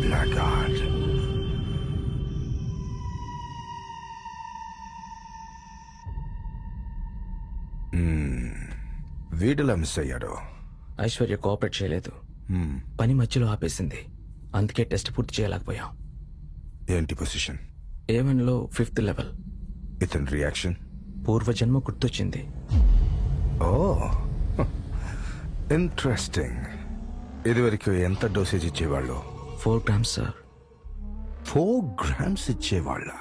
Blackguard. వీడిలా miss అయ్యాడు. Aishwarya cooperate చేయలేదు. పని మధ్యలో ఆపేసింది. అందుకే టెస్ట్ పూర్తి చేయలేకపోయాం. ఏంటి పొజిషన్? A1లో 5th level. ఇతని రియాక్షన్? పూర్వజన్మ గుర్తొచ్చింది. ఓ ఇంట్రెస్టింగ్. ఇదివరకు ఎంత డోసేజ్ ఇచ్చేవాళ్ళు? 4 grams సార్. 4 grams ఇచ్చేవాళ్ళ?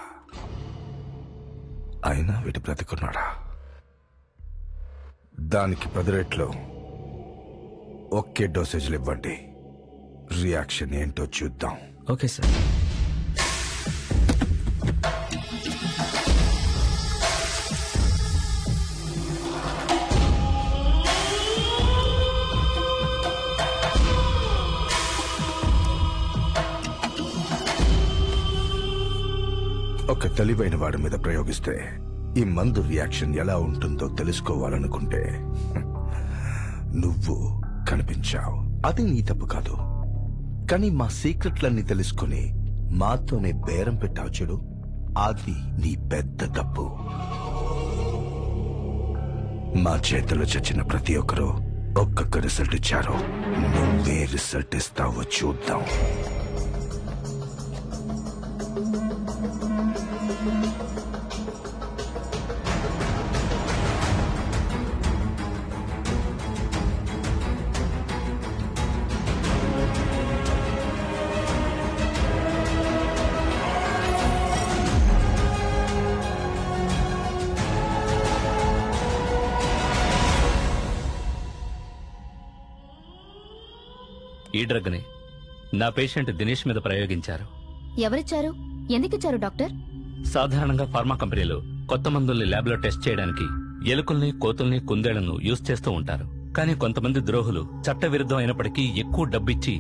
అయినా వీటి బ్రతికున్నాడా? దానికి 10 రెట్లు ఒకే డోసేజ్లు ఇవ్వండి. రియాక్షన్ ఏంటో చూద్దాం. Okay sir. ఒక తెలివైన వాడి మీద ప్రయోగిస్తే ఈ మందు రియాక్షన్ ఎలా ఉంటుందో తెలుసుకోవాలనుకుంటే నువ్వు కనిపించావు. అది నీ తప్పు కాదు. కానీ మా సీక్రెట్లన్నీ తెలుసుకుని మాతోనే బేరం పెట్టావు చూడు, అది నీ పెద్ద తప్పు. మా చేతిలో చచ్చిన ప్రతి ఒక్కరూ ఒక్కొక్క రిజల్ట్ ఇచ్చారు. నువ్వే రిజల్ట్ ఇస్తావో చూద్దాం. ఈ డ్రగ్ ని నా పేషెంట్ దినేష్ మీద ప్రయోగించారు. ఎవరిచ్చారు? ఎందుకిచ్చారు డాక్టర్? సాధారణంగా ఫార్మా కంపెనీలు కొత్త మందుల్ని ల్యాబ్లో టెస్ట్ చేయడానికి ఎలుకల్ని, కోతుల్ని, కుందేళ్లను యూజ్ చేస్తూ ఉంటారు. కానీ కొంతమంది ద్రోహులు చట్టవిరుద్ధం అయినప్పటికీ ఎక్కువ డబ్బిచ్చి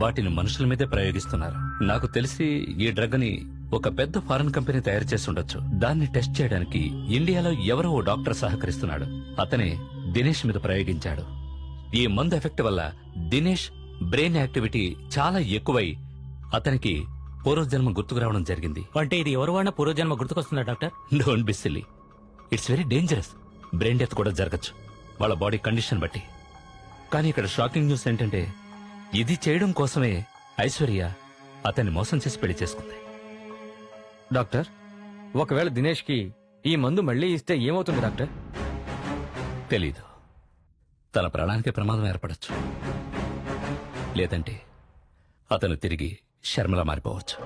వాటిని మనుషుల మీదే ప్రయోగిస్తున్నారు. నాకు తెలిసి ఈ డ్రగ్ ని ఒక పెద్ద ఫారెన్ కంపెనీ తయారు చేసి ఉండొచ్చు. దాన్ని టెస్ట్ చేయడానికి ఇండియాలో ఎవరో ఓ డాక్టర్ సహకరిస్తున్నాడు. అతనే దినేష్ మీద ప్రయోగించాడు. ఈ మందు ఎఫెక్ట్ వల్ల దినేష్ బ్రెయిన్ యాక్టివిటీ చాలా ఎక్కువై అతనికి పూర్వజన్మ గుర్తుకు రావడం జరిగింది. అంటే ఇది ఎవరు వాడినా పూర్వజన్మ గుర్తుకొస్తుందా doctor? Don't be silly. It's very dangerous. Brain death కూడా జరగచ్చు వాళ్ళ బాడీ కండిషన్ బట్టి. కానీ ఇక్కడ షాకింగ్ న్యూస్ ఏంటంటే ఇది చేయడం కోసమే ఐశ్వర్య అతన్ని మోసం చేసి పెళ్లి చేసుకుంది. డాక్టర్, ఒకవేళ దినేష్ కి ఈ మందు మళ్ళీ ఇస్తే ఏమవుతుంది డాక్టర్? తెలీదు. తన ప్రాణానికి ప్రమాదం ఏర్పడచ్చు, లేదంటే అతను తిరిగి శర్మలా మారిపోవచ్చు.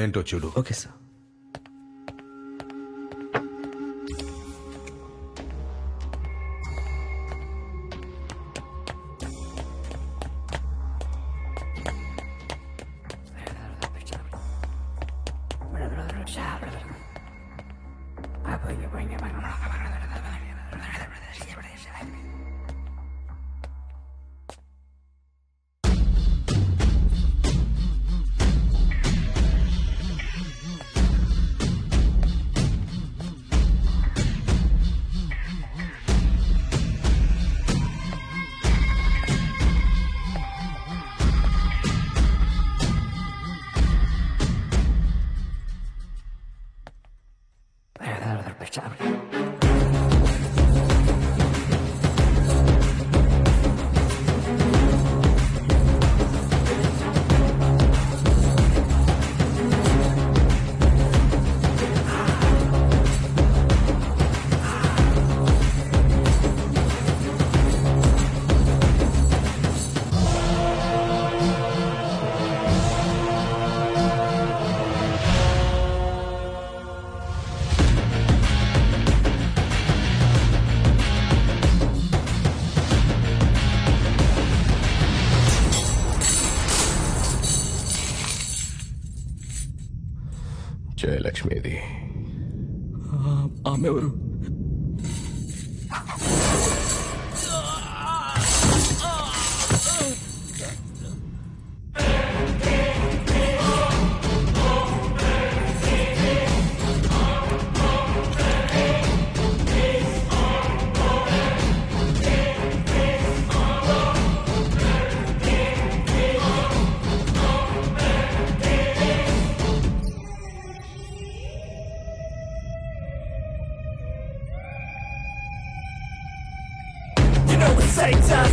ఏంటో చూడు. Okay sir. జయలక్ష్మిది. ఆమె ఎవరు?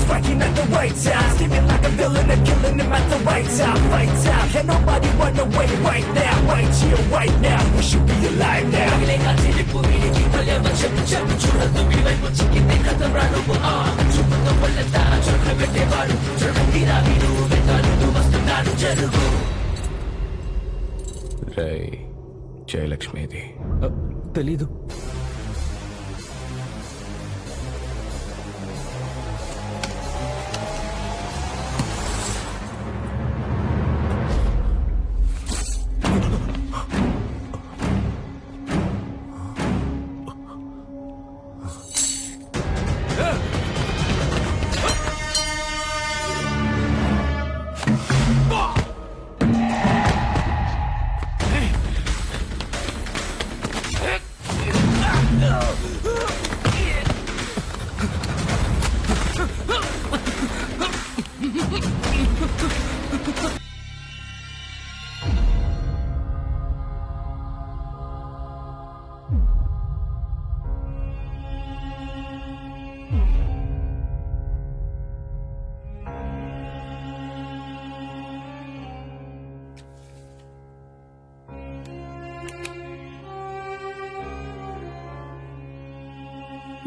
Striking at the right time, scheming like a villain and killing him at the right time. Right time, can nobody run away right now? Right here, right now, we should be alive now. రై జయలక్ష్మిది. తెలీదు.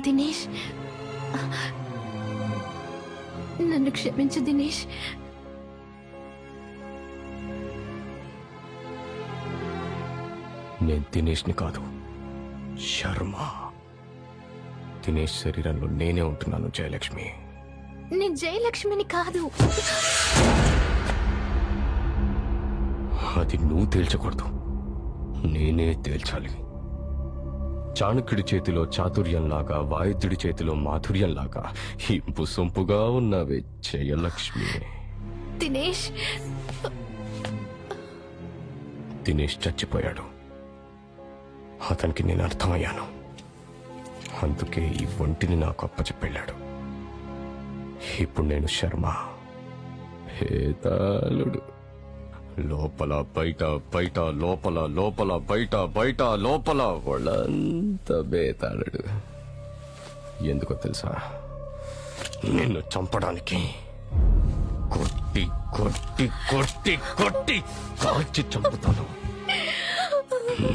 దినేష్, నన్ను క్షమించు దినేష్. నేను దినేష్ని కాదు, శర్మ. దినేష్ శరీరంలో నేనే ఉంటున్నాను జయలక్ష్మి. నేను జయలక్ష్మిని కాదు. అది నువ్వు తేల్చకూడదు, నేనే తేల్చాలి. చాణక్యుడి చేతిలో చాతుర్యంలాగా, వాయుద్యుడి చేతిలో మాధుర్యంలాగా ఇంపు సొంపుగా ఉన్నవే జయలక్ష్మి. దినేష్, దినేష్ చచ్చిపోయాడు. అతనికి నేను అర్థమయ్యాను. అందుకే ఈ ఒంటిని నాకు అప్పచెప్పెళ్ళాడు. ఇప్పుడు నేను శర్మ, హేతాళుడు. లోపల బయట, బయట లోపల, లోపల బయట, బయట లోపల, వాళ్ళంతా బేతాళుడు. ఎందుకో తెలుసా? నిన్ను చంపడానికి కొట్టి కొట్టి కొట్టి కొట్టి కాల్చి చంపుతాను.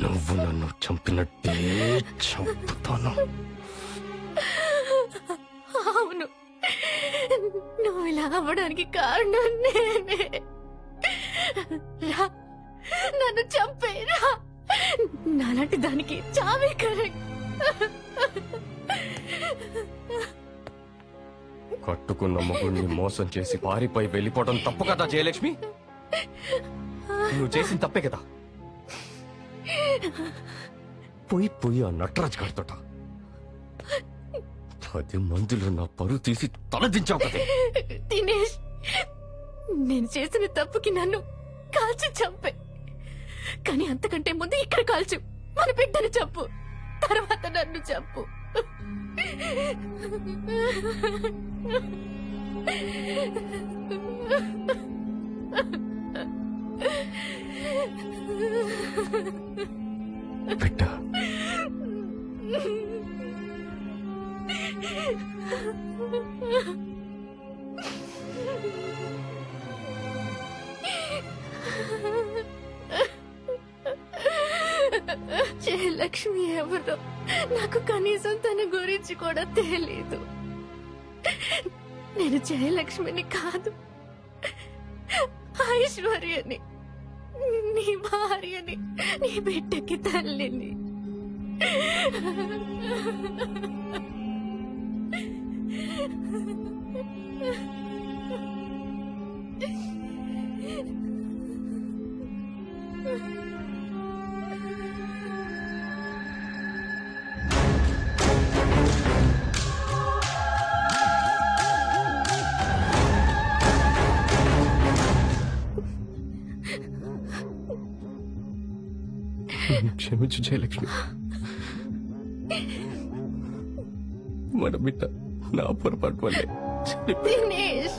నువ్వు నన్ను చంపినట్టే చంపుతాను. అవును, నువ్వు ఇలా అవ్వడానికి కారణం నేనే. రా, నన్ను చంపేరా. నాలాంటి దానికి చావే కరెక్ట్. కట్టుకున్న మొగుడిని మోసం చేసి పారిపోయి వెళ్ళిపోవడం తప్పు కదా జయలక్ష్మి? నువ్వు చేసిన తప్పే కదా. పోయి పోయి ఆ నటరాజ్ గారితోట 10 మందిలో నా పరువు తీసి తలదించావు కదా. దినేష్, నేను చేసిన తప్పుకి నన్ను కాల్చి చంపే. కానీ అంతకంటే ముందు ఇక్కడ కాల్చు. మన బిడ్డను చంపు, తర్వాత నన్ను చంపు. బిడ్డ, జయలక్ష్మి ఎవరో నాకు కనీసం తన గురించి కూడా తెలీదు. నేను జయలక్ష్మిని కాదు, ఐశ్వర్యని, నీ భార్యని, నీ బిడ్డకి తల్లిని. నన్ను క్షమించు జయలక్ష్మి. మన బిడ్డ నా పొరపాటు వల్లే దినేష్